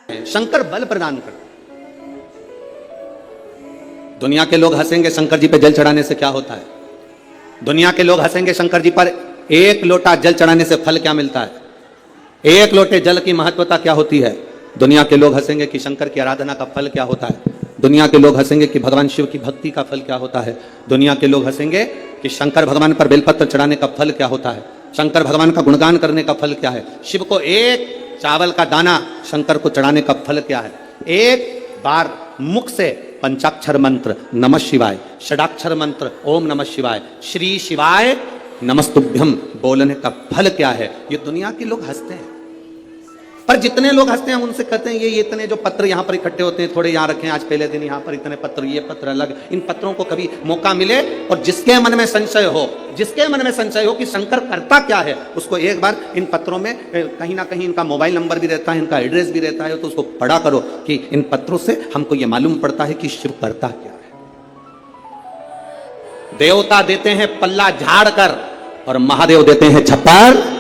शंकर बल प्रदान करते। दुनिया के लोग हंसेंगे शंकर जी पे जल चढ़ाने से क्या होता है। दुनिया के लोग हंसेंगे शंकर जी पर एक लोटा जल चढ़ाने से फल क्या मिलता है, एक लोटे जल की महत्वता क्या होती है। दुनिया के लोग हंसेंगे कि शंकर की आराधना का फल क्या होता है। दुनिया के लोग हंसेंगे कि भगवान शिव की भक्ति का फल क्या होता है। दुनिया के लोग हंसेंगे कि शंकर भगवान पर बेलपत्र चढ़ाने का फल क्या होता है। शंकर भगवान का गुणगान करने का फल क्या है। शिव को एक चावल का दाना शंकर को चढ़ाने का फल क्या है। एक बार मुख से पंचाक्षर मंत्र नमः शिवाय, षडाक्षर मंत्र ओम नमः शिवाय, श्री शिवाय नमस्तुभ्यम बोलने का फल क्या है। ये दुनिया के लोग हंसते हैं, पर जितने लोग हंसते हैं उनसे कहते हैं ये इतने जो पत्र यहाँ पर इकट्ठे होते हैं, थोड़े यहाँ रखें, आज पहले दिन यहाँ पर इतने पत्र, ये पत्र अलग। इन पत्रों को कभी मौका मिले और जिसके मन में संशय हो, जिसके मन में संशय हो कि शंकर करता क्या है, उसको एक बार इन पत्रों में कहीं ना कहीं इनका मोबाइल नंबर भी रहता है, इनका एड्रेस भी रहता है, तो उसको पढ़ा करो कि इन पत्रों से हमको ये मालूम पड़ता है कि शिव करता क्या है। देवता देते हैं पल्ला झाड़ कर और महादेव देते हैं छप्पर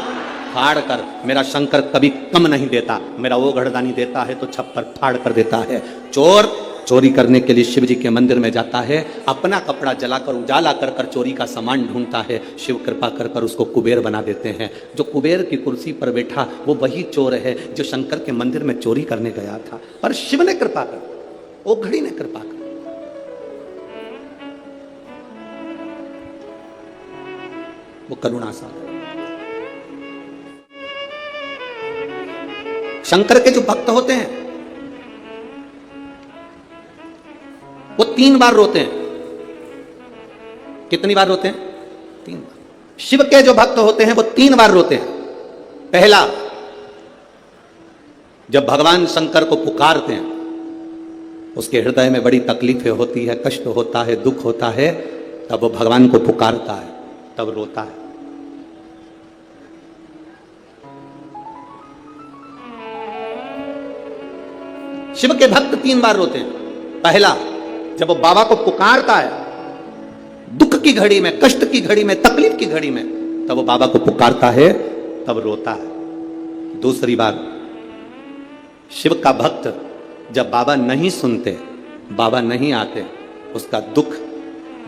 फाड़ कर। मेरा शंकर कभी कम नहीं देता, मेरा वो घड़दानी देता है तो छप्पर फाड़ कर देता है। चोर चोरी करने के लिए शिव जी के मंदिर में जाता है, अपना कपड़ा जलाकर उजाला कर कर चोरी का सामान ढूंढता है। शिव कृपा कर कर उसको कुबेर बना देते हैं। जो कुबेर की कुर्सी पर बैठा वो वही चोर है जो शंकर के मंदिर में चोरी करने गया था, पर शिव ने कृपा कर, वो घड़ी ने कृपा कर। वो करुणा सागर। शंकर के जो भक्त होते हैं वो 3 बार रोते हैं। कितनी बार रोते हैं? 3 बार। शिव के जो भक्त होते हैं वो 3 बार रोते हैं। पहला, जब भगवान शंकर को पुकारते हैं, उसके हृदय में बड़ी तकलीफें होती है, कष्ट होता है, दुख होता है, तब वो भगवान को पुकारता है, तब रोता है। शिव के भक्त 3 बार रोते हैं। पहला, जब वो बाबा को पुकारता है दुख की घड़ी में, कष्ट की घड़ी में, तकलीफ की घड़ी में, तब वो बाबा को पुकारता है, तब रोता है। दूसरी बार, शिव का भक्त जब बाबा नहीं सुनते, बाबा नहीं आते, उसका दुख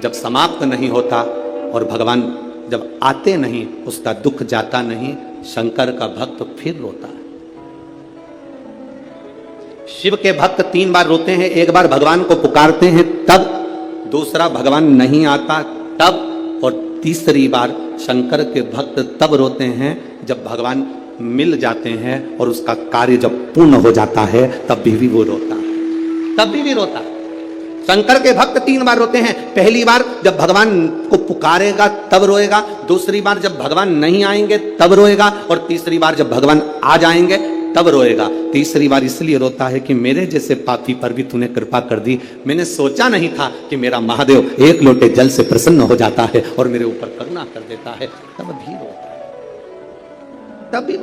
जब समाप्त नहीं होता और भगवान जब आते नहीं, उसका दुख जाता नहीं, शंकर का भक्त फिर रोता है। शिव के भक्त 3 बार रोते हैं। एक बार भगवान को पुकारते हैं तब, दूसरा भगवान नहीं आता तब, और तीसरी बार शंकर के भक्त तब रोते हैं जब भगवान मिल जाते हैं और उसका कार्य जब पूर्ण हो जाता है, तब भी वो रोता है, तब भी रोता है। शंकर के भक्त 3 बार रोते हैं। पहली बार जब भगवान को पुकारेगा तब रोएगा, दूसरी बार जब भगवान नहीं आएंगे तब रोएगा, और तीसरी बार जब भगवान आ जाएंगे तब रोएगा। तीसरी बार इसलिए रोता है कि मेरे जैसे पापी पर भी तूने कृपा कर दी। मैंने सोचा नहीं था कि मेरा महादेव एक लोटे जल से प्रसन्न हो जाता है और मेरे ऊपर करुणा कर देता है, तब भी रोता है, तब भी।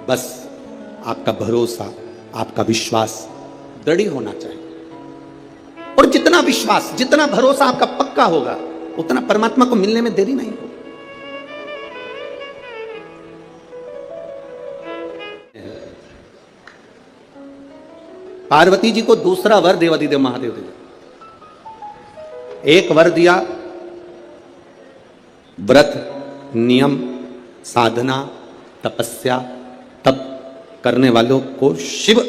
बस आपका भरोसा, आपका विश्वास दृढ़ होना चाहिए, और जितना विश्वास, जितना भरोसा आपका पक्का होगा, उतना परमात्मा को मिलने में देरी नहीं होगी। पार्वती जी को दूसरा वर देवाधिदेव महादेव दिया। एक वर दिया व्रत, नियम, साधना, तपस्या, तप करने वालों को शिव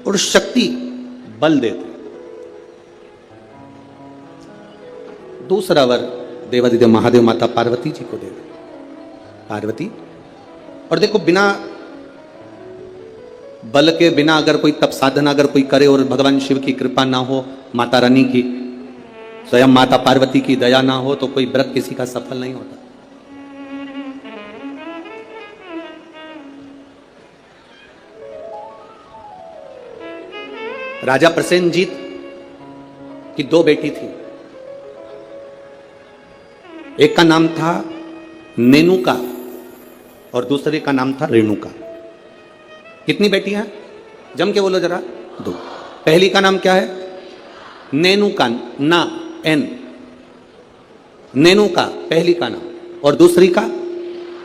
और शक्ति बल देते। दूसरा वर देवाधिदेव महादेव माता पार्वती जी को देते। पार्वती, और देखो, बिना बल के, बिना अगर कोई तप साधना अगर कोई करे और भगवान शिव की कृपा ना हो, माता रानी की, स्वयं माता पार्वती की दया ना हो, तो कोई व्रत किसी का सफल नहीं होता। राजा प्रसेनजीत की 2 बेटी थी। एक का नाम था नेनुका और दूसरे का नाम था रेणुका। कितनी बेटियां? जम के बोलो जरा। 2। पहली का नाम क्या है? नेनुका, ना, एन, नेनुका पहली का नाम, और दूसरी का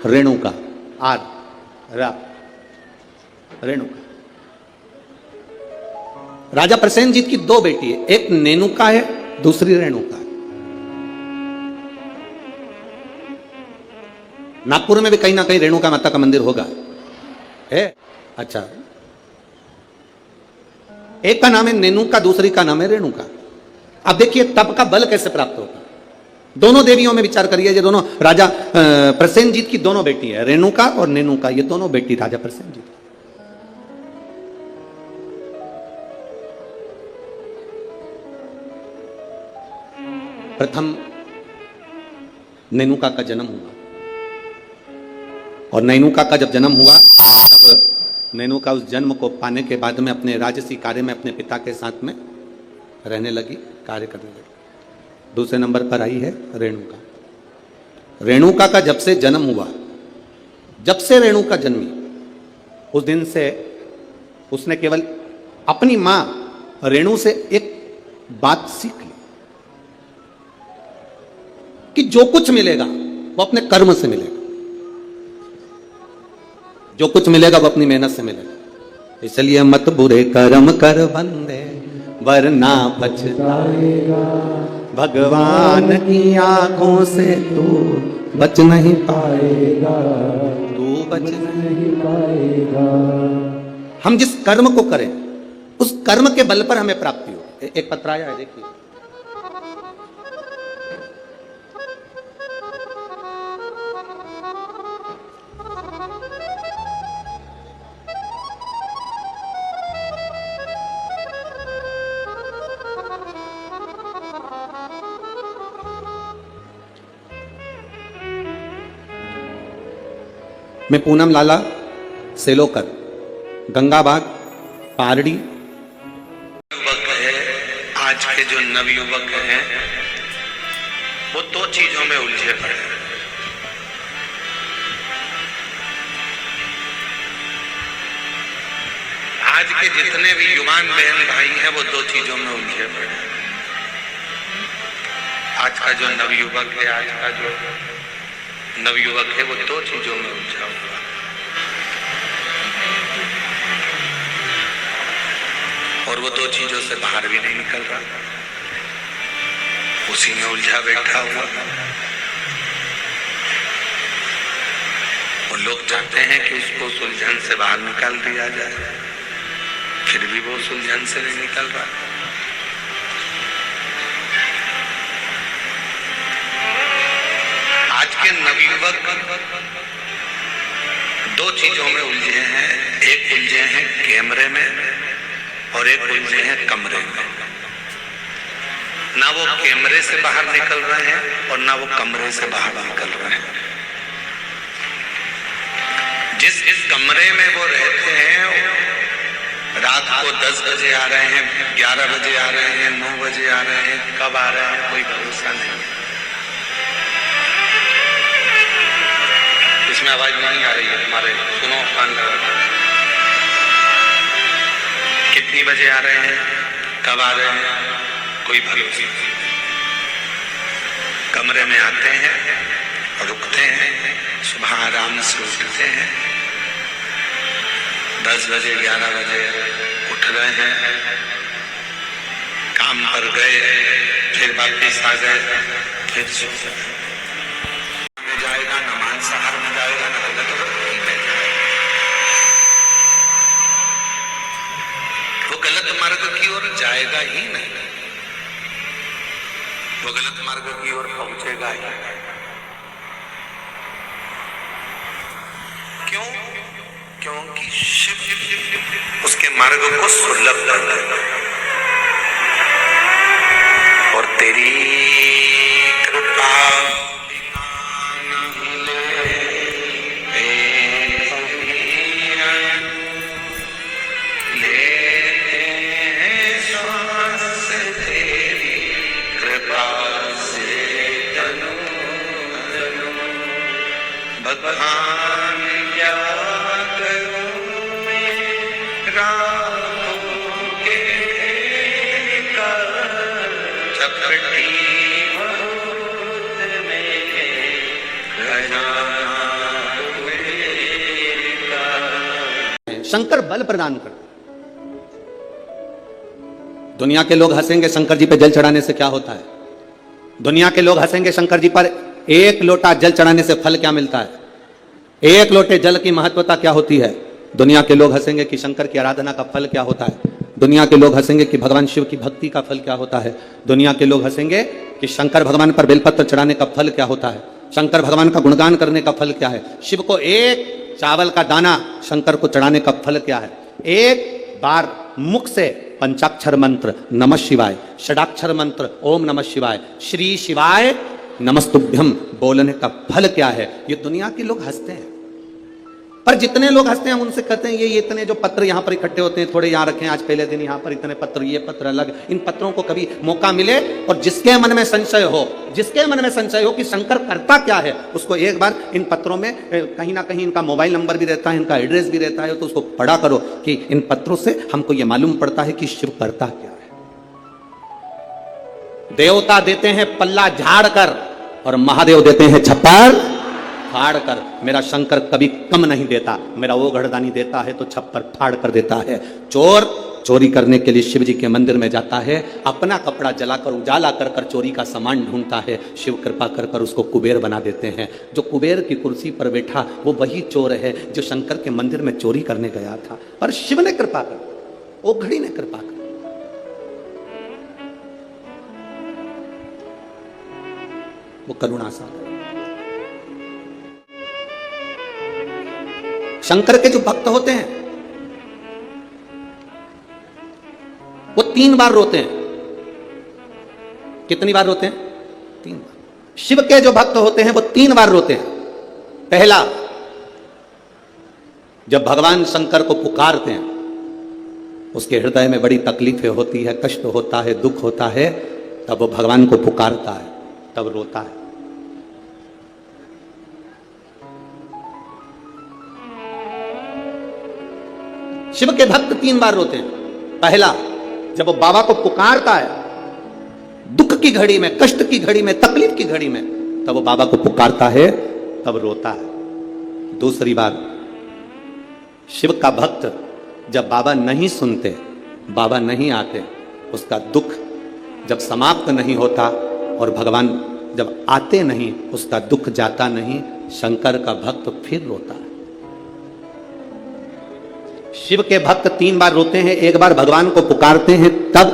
रेणुका, आर। रेणुका। राजा प्रसेनजीत की दो बेटी है, एक नेनुका है, दूसरी रेणुका है। नागपुर में भी कहीं ना कहीं रेणुका माता का मंदिर होगा, है। अच्छा, एक का नाम है नेनुका, दूसरी का नाम है रेणुका। अब देखिए तप का बल कैसे प्राप्त होगा। दोनों देवियों में विचार करिए, ये दोनों राजा प्रसेनजीत की दोनों बेटी है, रेणुका और नेनुका, ये दोनों बेटी राजा प्रसेनजीत। प्रथम नेनुका का जन्म हुआ, और नेनुका का जब जन्म हुआ तब नेनुका उस जन्म को पाने के बाद में अपने राजसी कार्य में अपने पिता के साथ में रहने लगी, कार्य करने लगी। दूसरे नंबर पर आई है रेणुका। रेणुका का जब से जन्म हुआ, जब से रेणुका जन्मी, उस दिन से उसने केवल अपनी मां रेणु से एक बात सीख ली कि जो कुछ मिलेगा वो अपने कर्म से मिलेगा, जो कुछ मिलेगा वो अपनी मेहनत से मिलेगा। इसलिए मत बुरे कर्म कर बंदे वरना पछताएगा, भगवान की आंखों से तू बच नहीं पाएगा, तू बच नहीं पाएगा। हम जिस कर्म को करें उस कर्म के बल पर हमें प्राप्ति हो। एक पत्र आया है, देखिए। मैं पूनम लाला सेलोकर, गंगाबाग, पारड़ी। युवक है, आज के जो नवयुवक हैं वो दो चीजों में उलझे पड़े हैं। आज के जितने भी युवान बहन भाई हैं वो दो चीजों में उलझे पड़े हैं। आज का जो नवयुवक है, आज का जो नवयुवक है वो दो चीजों में उलझा हुआ है, और वो दो चीजों से बाहर भी नहीं निकल रहा, उसी में उलझा बैठा हुआ। और लोग चाहते हैं कि उसको सुलझन से बाहर निकाल दिया जाए, फिर भी वो सुलझन से नहीं निकल रहा। आज के नवयुवक दो चीजों में उलझे हैं, एक उलझे हैं कैमरे में और एक उलझे हैं कमरे में। ना वो कैमरे से बाहर निकल रहे हैं और ना वो कमरे से बाहर निकल रहे हैं। जिस कमरे में वो रहते हैं, रात को 10 बजे आ रहे हैं, 11 बजे आ रहे हैं, 9 बजे आ रहे हैं, कब आ रहे हैं कोई भरोसा नहीं। इसमें आवाज नहीं आ रही है तुम्हारे, सुनो कान लगा। कितनी बजे आ रहे हैं, कब आ रहे हैं, कोई भरोसा नहीं। कमरे में आते हैं और रुकते हैं, सुबह आराम से उठते हैं, 10 बजे 11 बजे उठ रहे हैं, काम पर गए, फिर वापिस आ गए, फिर सो जाएगा, न मांसाहार में जाएगा, न गलत में जाएगा। वो गलत मार्ग की ओर जाएगा ही नहीं, वो गलत मार्ग की ओर पहुंचेगा ही नहीं। क्यों? क्योंकि शिव उसके मार्ग को सुलभ कर देगा। और तेरी कृपा भगवान क्या करूं मैं राहों के का चपटी बहुत में खजाना मेरा शंकर बल प्रदान करते। दुनिया के लोग हंसेंगे शंकर जी पे जल चढ़ाने से क्या होता है? दुनिया के लोग हंसेंगे शंकर जी पर एक लोटा जल चढ़ाने से फल क्या मिलता है? एक लोटे जल की महत्वता क्या होती है? दुनिया के लोग हंसेंगे कि शंकर की आराधना का फल क्या होता है। दुनिया के लोग हंसेंगे कि भगवान शिव की भक्ति का फल क्या होता है। दुनिया के लोग हंसेंगे कि शंकर भगवान पर बेलपत्र चढ़ाने का फल क्या होता है। शंकर भगवान का गुणगान करने का फल क्या है। शिव को एक चावल का दाना शंकर को चढ़ाने का फल क्या है। एक बार मुख से पंचाक्षर मंत्र नमः शिवाय, षडाक्षर मंत्र ओम नमः शिवाय, श्री शिवाय नमस्तुभ्यम बोलने का फल क्या है। ये दुनिया के लोग हंसते हैं, पर जितने लोग हंसते हैं हम उनसे कहते हैं ये इतने जो पत्र यहाँ पर इकट्ठे होते हैं, थोड़े यहाँ रखें, आज पहले दिन यहाँ पर इतने पत्र, ये पत्र अलग। इन पत्रों को कभी मौका मिले और जिसके मन में संशय हो, जिसके मन में संशय हो कि शंकर करता क्या है, उसको एक बार इन पत्रों में कहीं ना कहीं इनका मोबाइल नंबर भी रहता है, इनका एड्रेस भी रहता है, तो उसको पढ़ा करो कि इन पत्रों से हमको ये मालूम पड़ता है कि शिव करता क्या है। देवता देते हैं पल्ला झाड़ कर और महादेव देते हैं छप्पर फाड़ कर। मेरा शंकर कभी कम नहीं देता, मेरा वो घड़दानी देता है तो छप्पर फाड़ कर देता है। चोर चोरी करने के लिए शिव जी के मंदिर में जाता है, अपना कपड़ा जलाकर उजाला कर कर चोरी का सामान ढूंढता है। शिव कृपा कर कर उसको कुबेर बना देते हैं। जो कुबेर की कुर्सी पर बैठा वो वही चोर है जो शंकर के मंदिर में चोरी करने गया था, पर शिव ने कृपा कर, वो घड़ी ने कृपा कर। वो करुणा सागर। शंकर के जो भक्त होते हैं वो 3 बार रोते हैं। कितनी बार रोते हैं? 3 बार। शिव के जो भक्त होते हैं वो 3 बार रोते हैं। पहला, जब भगवान शंकर को पुकारते हैं, उसके हृदय में बड़ी तकलीफें होती है, कष्ट होता है, दुख होता है, तब वो भगवान को पुकारता है, तब रोता है। शिव के भक्त 3 बार रोते हैं। पहला, जब वो बाबा को पुकारता है दुख की घड़ी में, कष्ट की घड़ी में, तकलीफ की घड़ी में, तब वो बाबा को पुकारता है, तब रोता है। दूसरी बार, शिव का भक्त जब बाबा नहीं सुनते, बाबा नहीं आते, उसका दुख जब समाप्त नहीं होता और भगवान जब आते नहीं, उसका दुख जाता नहीं, शंकर का भक्त फिर रोता है। शिव के भक्त 3 बार रोते हैं। एक बार भगवान को पुकारते हैं तब,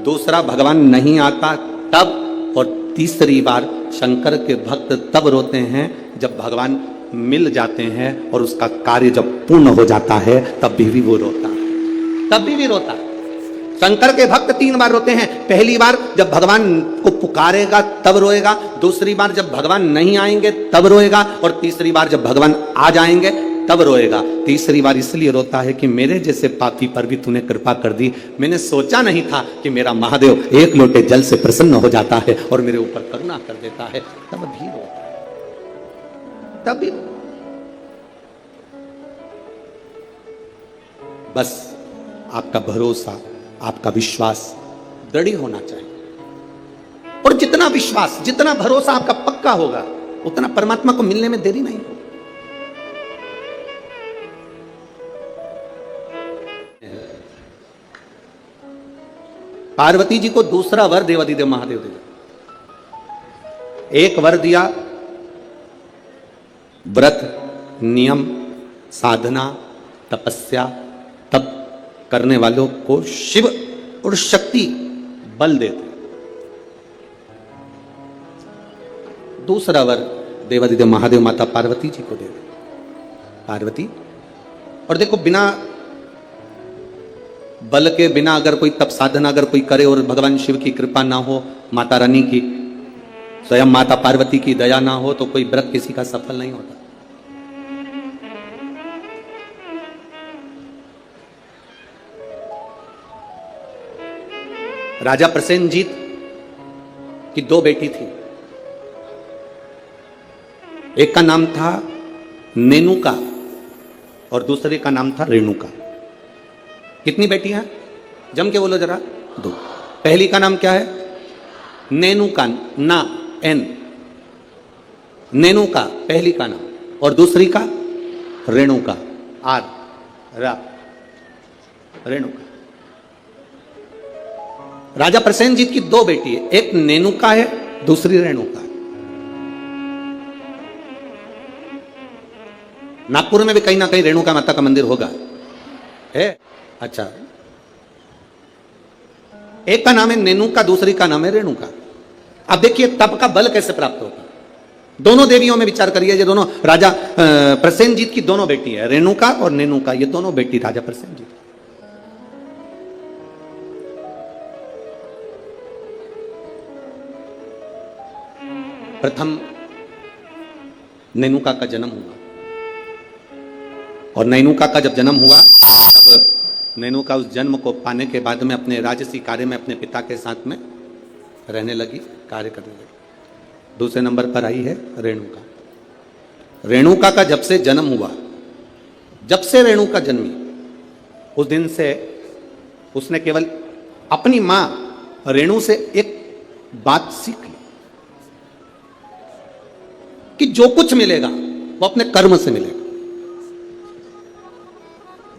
दूसरा भगवान नहीं आता तब, और तीसरी बार शंकर के भक्त तब रोते हैं जब भगवान मिल जाते हैं और उसका कार्य जब पूर्ण हो जाता है, तब भी वो रोता है, तब भी रोता है। शंकर के भक्त 3 बार रोते हैं। पहली बार जब भगवान को पुकारेगा तब रोएगा, दूसरी बार जब भगवान नहीं आएंगे तब रोएगा, और तीसरी बार जब भगवान आ जाएंगे तब रोएगा। तीसरी बार इसलिए रोता है कि मेरे जैसे पापी पर भी तूने कृपा कर दी। मैंने सोचा नहीं था कि मेरा महादेव एक लोटे जल से प्रसन्न हो जाता है और मेरे ऊपर करुणा कर देता है, तब भी रोता है, तब भी। बस आपका भरोसा, आपका विश्वास दृढ़ होना चाहिए, और जितना विश्वास, जितना भरोसा आपका पक्का होगा, उतना परमात्मा को मिलने में देरी नहीं होगी। पार्वती जी को दूसरा वर देवादिदेव महादेव दे दिया। एक वर दिया व्रत, नियम, साधना, तपस्या, तप करने वालों को शिव और शक्ति बल देते। दूसरा वर देवादिदेव महादेव माता पार्वती जी को दे दिया। पार्वती, और देखो, बिना बल के, बिना अगर कोई तप साधना अगर कोई करे और भगवान शिव की कृपा ना हो, माता रानी की, स्वयं माता पार्वती की दया ना हो, तो कोई व्रत किसी का सफल नहीं होता। राजा प्रसेनजीत की 2 बेटी थी। एक का नाम था नेनुका और दूसरे का नाम था रेणुका। कितनी बेटियां? जम के बोलो जरा। 2। पहली का नाम क्या है? नेनुका, ना, एन, नेनुका पहली का नाम, और दूसरी का रेणुका, आर। रेणुका। राजा प्रसेनजीत की दो बेटी है, एक नेनुका है, दूसरी रेणुका है। नागपुर में भी कहीं ना कहीं रेणुका माता का मंदिर होगा, है। अच्छा, एक का नाम है नेनुका, दूसरी का नाम है रेणुका। अब देखिए तप का बल कैसे प्राप्त होगा। दोनों देवियों में विचार करिए, ये दोनों राजा प्रसेनजीत की दोनों बेटी है, रेणुका और नेनुका, ये दोनों बेटी राजा प्रसेनजीत। प्रथम नेनुका का जन्म हुआ, और नेनुका का जब जन्म हुआ तब नेनुका उस जन्म को पाने के बाद में अपने राजसी कार्य में अपने पिता के साथ में रहने लगी, कार्य करने लगी। दूसरे नंबर पर आई है रेणुका। रेणुका का जब से जन्म हुआ, जब से रेणुका जन्मी, उस दिन से उसने केवल अपनी मां रेणु से एक बात सीख ली कि जो कुछ मिलेगा वो अपने कर्म से मिलेगा,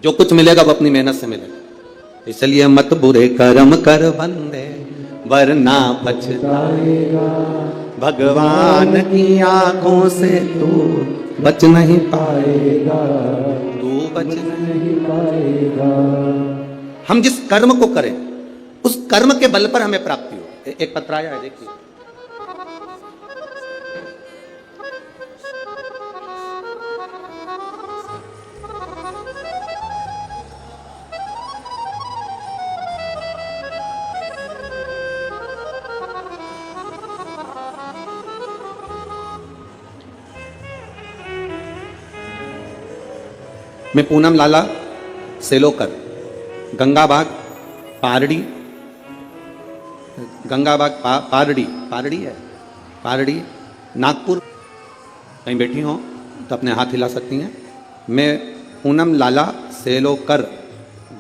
जो कुछ मिलेगा वो अपनी मेहनत से मिलेगा। इसलिए मत बुरे कर्म कर बंदे वरना पछताएगा, भगवान की आंखों से तू बच नहीं पाएगा, तू बच नहीं पाएगा। हम जिस कर्म को करें उस कर्म के बल पर हमें प्राप्ति हो। एक पत्र आया है, देखिए। मैं पूनम लाला सेलोकर, गंगाबाग पारड़ी, गंगाबाग पारड़ी है, पारड़ी नागपुर, कहीं बैठी हो तो अपने हाथ हिला सकती हैं। मैं पूनम लाला सेलोकर,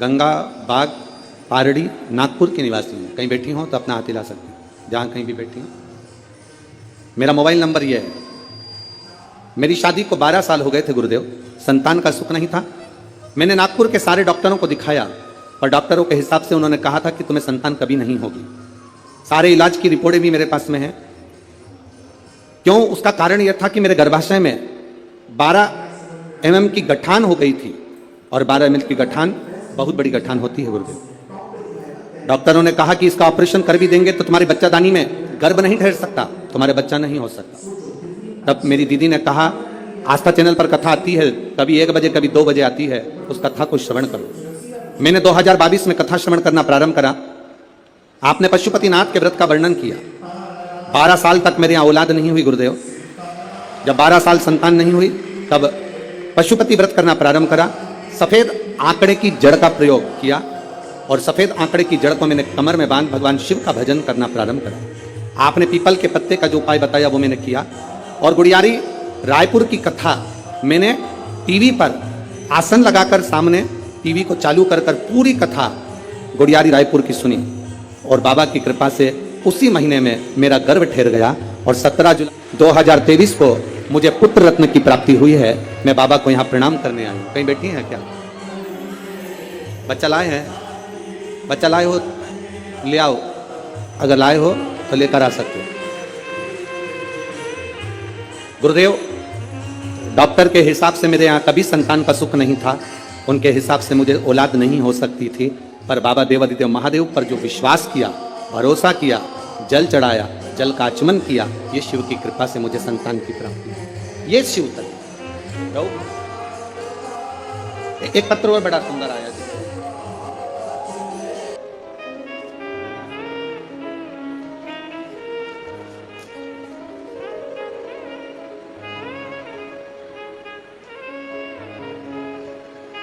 गंगाबाग पारड़ी नागपुर की निवासी हूँ। कहीं बैठी हो तो अपना हाथ हिला सकती हैं, जहाँ कहीं भी बैठी हो। मेरा मोबाइल नंबर यह है। मेरी शादी को 12 साल हो गए थे गुरुदेव, संतान का सुख नहीं था। मैंने नागपुर के सारे डॉक्टरों को दिखाया और डॉक्टरों के हिसाब से उन्होंने कहा था कि तुम्हें संतान कभी नहीं होगी। सारे इलाज की रिपोर्टें भी मेरे पास में हैं। क्यों? उसका कारण यह था कि मेरे गर्भाशय में 12 mm की गठान हो गई थी, और 12 mm की गठान बहुत बड़ी गठान होती है गुरुदेव। डॉक्टरों ने कहा कि इसका ऑपरेशन कर भी देंगे तो तुम्हारी बच्चादानी में गर्भ नहीं ठहर सकता, तुम्हारे बच्चा नहीं हो सकता। तब मेरी दीदी ने कहा, आस्था चैनल पर कथा आती है, कभी 1 बजे कभी 2 बजे आती है, उस कथा को श्रवण करो। मैंने 2022 में कथा श्रवण करना प्रारंभ करा। आपने पशुपतिनाथ के व्रत का वर्णन किया। 12 साल तक मेरे यहाँ औलाद नहीं हुई गुरुदेव। जब 12 साल संतान नहीं हुई तब पशुपति व्रत करना प्रारंभ करा। सफेद आंकड़े की जड़ का प्रयोग किया, और सफेद आंकड़े की जड़ को मैंने कमर में बांध भगवान शिव का भजन करना प्रारंभ करा। आपने पीपल के पत्ते का जो उपाय बताया वो मैंने किया। और गुड़ियारी रायपुर की कथा मैंने टीवी पर आसन लगाकर सामने टीवी को चालू कर पूरी कथा गुड़ियारी रायपुर की सुनी, और बाबा की कृपा से उसी महीने में मेरा गर्भ ठहर गया, और 17 जुलाई 2023 को मुझे पुत्र रत्न की प्राप्ति हुई है। मैं बाबा को यहाँ प्रणाम करने आई हूँ। कहीं बैठी हैं क्या? बच्चा लाए हैं? बच्चा लाए हो ले आओ, अगर लाए हो तो लेकर आ सकते हो। गुरुदेव, डॉक्टर के हिसाब से मेरे यहाँ कभी संतान का सुख नहीं था, उनके हिसाब से मुझे औलाद नहीं हो सकती थी। पर बाबा देवादिदेव महादेव पर जो विश्वास किया, भरोसा किया, जल चढ़ाया, जल का आचमन किया, ये शिव की कृपा से मुझे संतान की प्राप्ति हुई। ये शिव तक। एक पत्र और बड़ा सुंदर आया जी।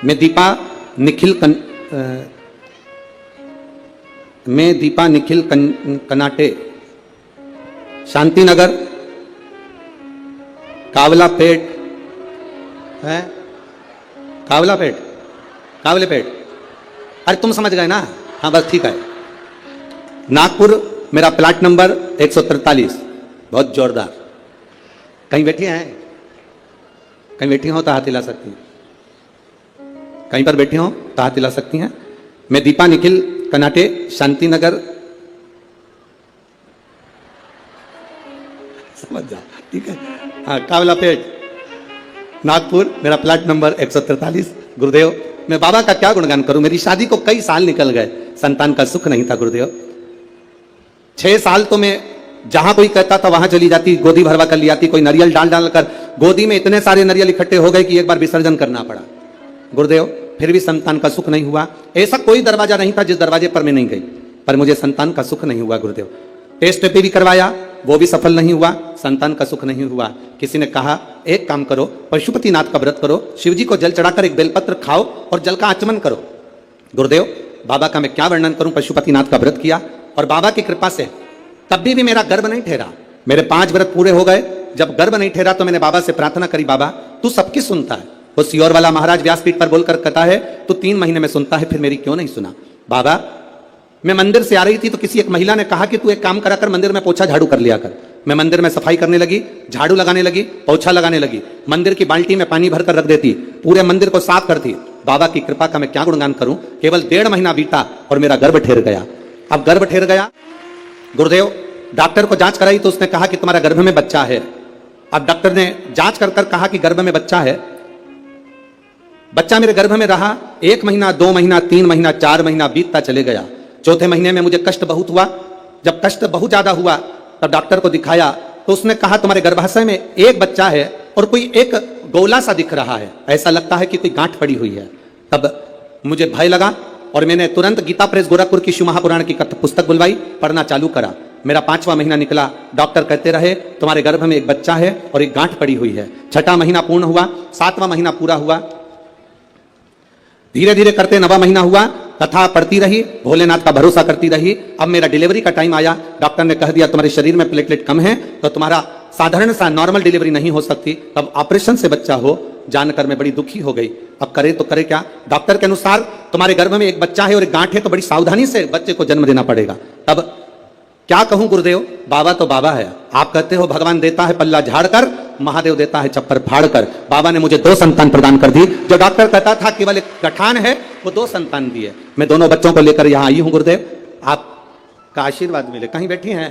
मैं दीपा निखिल कनाटे, शांतिनगर, कावलापेट है, कावलेपेट। अरे तुम समझ गए ना? हाँ बस ठीक है। नागपुर मेरा प्लाट नंबर 143। बहुत जोरदार। कहीं बैठी हैं? कहीं बैठी हो तो हाथ हिला सकती हैं। कहीं पर बैठी हो तो हाथ हिला सकती हैं। मैं दीपा निखिल, कनाटे, शांति नगर, समझ जाओ, ठीक है। हाँ, कावलापेट, नागपुर, मेरा प्लाट नंबर 143। गुरुदेव, मैं बाबा का क्या गुणगान करूं, मेरी शादी को कई साल निकल गए, संतान का सुख नहीं था गुरुदेव। 6 साल तो मैं जहां कोई कहता था वहां चली जाती, गोदी भरवा कर ले आती, कोई नारियल डाल डाल कर गोदी में इतने सारे नारियल इकट्ठे हो गए कि एक बार विसर्जन करना पड़ा गुरुदेव, फिर भी संतान का सुख नहीं हुआ। ऐसा कोई दरवाजा नहीं था जिस दरवाजे पर मैं नहीं गई, पर मुझे संतान का सुख नहीं हुआ गुरुदेव। टेस्ट पे भी करवाया, वो भी सफल नहीं हुआ, संतान का सुख नहीं हुआ। किसी ने कहा एक काम करो, पशुपतिनाथ का व्रत करो, शिव जी को जल चढ़ाकर एक बेलपत्र खाओ और जल का आचमन करो। गुरुदेव, बाबा का मैं क्या वर्णन करूं, पशुपतिनाथ का व्रत किया और बाबा की कृपा से तब भी मेरा गर्भ नहीं ठहरा। मेरे 5 व्रत पूरे हो गए, जब गर्भ नहीं ठहरा तो मैंने बाबा से प्रार्थना करी, बाबा तू सबकी सुनता है। वो सियोर वाला महाराज व्यासपीठ पर बोलकर कहता है तू 3 महीने में सुनता है, फिर मेरी क्यों नहीं सुना। बाबा, मैं मंदिर से आ रही थी तो किसी एक महिला ने कहा कि तू एक काम करा कर, मंदिर में पोछा झाड़ू कर लिया कर। मैं मंदिर में सफाई करने लगी, झाड़ू लगाने लगी, पोछा लगाने लगी, मंदिर की बाल्टी में पानी भरकर रख देती, पूरे मंदिर को साफ करती। बाबा की कृपा का मैं क्या गुणगान करूं, केवल 1.5 महीना बीता और मेरा गर्भ ठहर गया। अब गर्भ ठहर गया गुरुदेव, डॉक्टर को जांच कराई तो उसने कहा कि तुम्हारा गर्भ में बच्चा है। अब डॉक्टर ने जांच कर कर कहा कि गर्भ में बच्चा है। बच्चा मेरे गर्भ में रहा 1 महीना, 2 महीना, 3 महीना, 4 महीना बीतता चले गया। 4थे महीने में मुझे कष्ट बहुत हुआ। जब कष्ट बहुत ज्यादा हुआ तब डॉक्टर को दिखाया तो उसने कहा तुम्हारे गर्भाशय में एक बच्चा है और कोई एक गोला सा दिख रहा है, ऐसा लगता है कि कोई गांठ पड़ी हुई है। तब मुझे भय लगा और मैंने तुरंत गीता प्रेस गोरखपुर की शिव महापुराण की पुस्तक बुलवाई, पढ़ना चालू करा। मेरा 5वां महीना निकला, डॉक्टर कहते रहे तुम्हारे गर्भ में एक बच्चा है और एक गांठ पड़ी हुई है। 6ठा महीना पूर्ण हुआ, 7वां महीना पूरा हुआ, धीरे धीरे करते 9वां महीना हुआ, कथा पढ़ती रही, भोलेनाथ का भरोसा करती रही। अब मेरा डिलीवरी का टाइम आया, डॉक्टर ने कह दिया तुम्हारे शरीर में प्लेटलेट कम है तो तुम्हारा साधारण सा नॉर्मल डिलीवरी नहीं हो सकती, तब ऑपरेशन से बच्चा हो। जानकर मैं बड़ी दुखी हो गई, अब करे तो करे क्या। डॉक्टर के अनुसार तुम्हारे गर्भ में एक बच्चा है और एक गांठ है तो बड़ी सावधानी से बच्चे को जन्म देना पड़ेगा। तब क्या कहूं गुरुदेव, बाबा तो बाबा है। आप कहते हो भगवान देता है पल्ला झाड़कर, महादेव देता है चप्पर फाड़कर। बाबा ने मुझे 2 संतान प्रदान कर दी। जो डॉक्टर कहता था केवल एक गठान है, वो 2 संतान दिए। मैं दोनों बच्चों को लेकर यहां आई हूं गुरुदेव, आपका आशीर्वाद मिले। कहीं बैठी हैं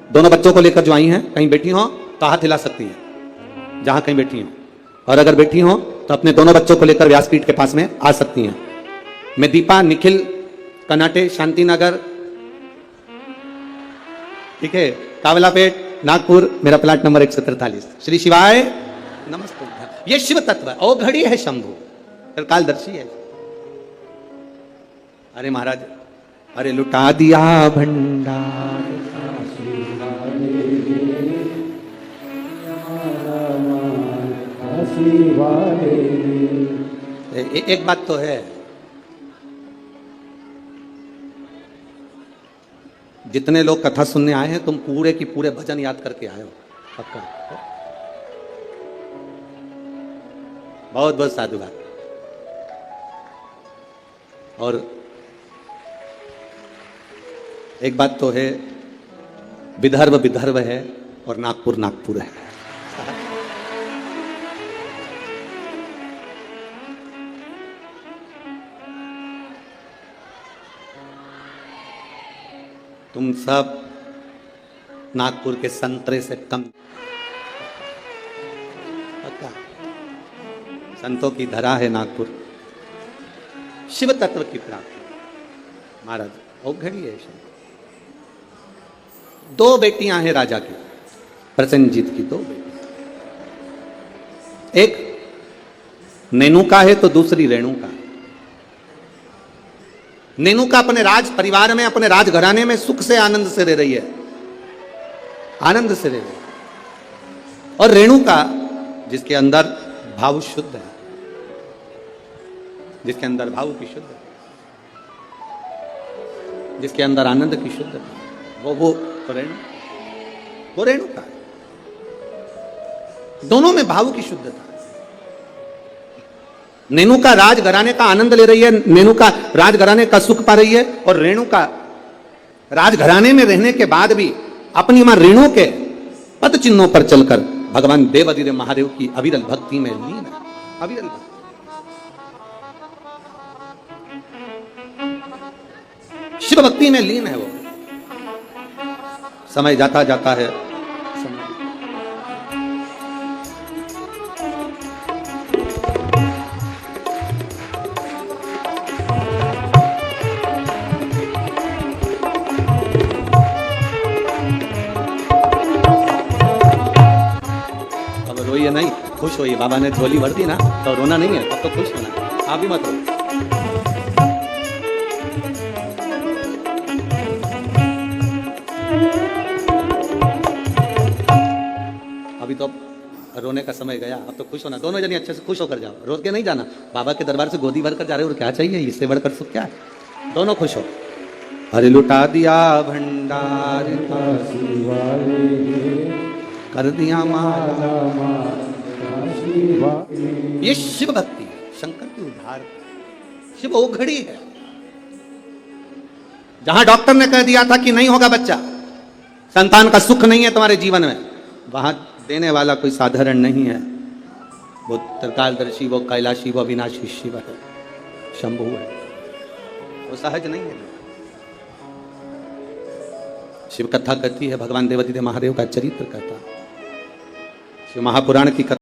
दोनों बच्चों को लेकर जो आई हैं, कहीं बैठी हो तो हाथ हिला सकती हैं जहां कहीं बैठी हो, और अगर बैठी हो तो अपने दोनों बच्चों को लेकर व्यासपीठ के पास में आ सकती हैं। मैं दीपा निखिल, कनाटे, शांति नगर, ठीक है, कावलापेट, नागपुर, मेरा प्लाट नंबर 143। श्री शिवाय नमस्ते। ये शिव तत्व है, औघड़ी है शंभु, कालदर्शी है। अरे महाराज, अरे लुटा दिया भंडार, एक बात तो है, जितने लोग कथा सुनने आए हैं तुम पूरे की पूरे भजन याद करके आए हो, पक्का। बहुत बहुत साधुवाद। और एक बात तो है, विदर्भ विदर्भ है और नागपुर नागपुर है। तुम सब नागपुर के संतरे से कम, पक्का। संतों की धरा है नागपुर, शिव तत्व की प्राप्ति। महाराज औघड़ी है। 2 बेटियां हैं राजा की, प्रसेनजीत की 2 बेटी, एक नेनुका है तो दूसरी रेणुका। नेनुका अपने राज परिवार में, अपने राजघराने में सुख से आनंद से रह रही है, आनंद से रह रही है। और रेणुका जिसके अंदर भाव शुद्ध है, जिसके अंदर भाव की शुद्ध है, जिसके अंदर आनंद की शुद्ध है, वो रेणुका है। दोनों में भाव की शुद्धता। नेनुका राजघराने का आनंद ले रही है, नेनुका राजघराने का सुख पा रही है, और रेणुका राजघराने में रहने के बाद भी अपनी मां रेणु के पद चिन्हों पर चलकर भगवान देवाधिदेव महादेव की अविरल भक्ति में लीन है। अविरल भक्ति। शिव भक्ति में लीन है वो। समय जाता जाता है, अब रोइए नहीं, खुश होइए। बाबा ने झोली भर दी ना, तो रोना नहीं है, अब तो खुश होना है। आप भी मत रो। अभी तो रोने का समय गया, अब तो खुश होना। दोनों जने अच्छे से खुश होकर जाओ, रोज के नहीं जाना। बाबा के दरबार से गोदी भर कर जा रहे हो, और क्या चाहिए, इससे बढ़कर सुख क्या है। दोनों खुश हो। अरे लुटा दिया भंडार का कर दिया माला, ये शिव भक्ति है, शंकर की उद्धार। शिव ओघड़ी है। जहां डॉक्टर ने कह दिया था कि नहीं होगा बच्चा, संतान का सुख नहीं है तुम्हारे जीवन में, वहां देने वाला कोई साधारण नहीं है। वो त्रिकालदर्शी, वो कैलाशी, वो अविनाशी शिव है, शंभु है, वो सहज नहीं है। शिव कथा कहती है, भगवान देवादिदेव महादेव का चरित्र कहता। शिव महापुराण की कथा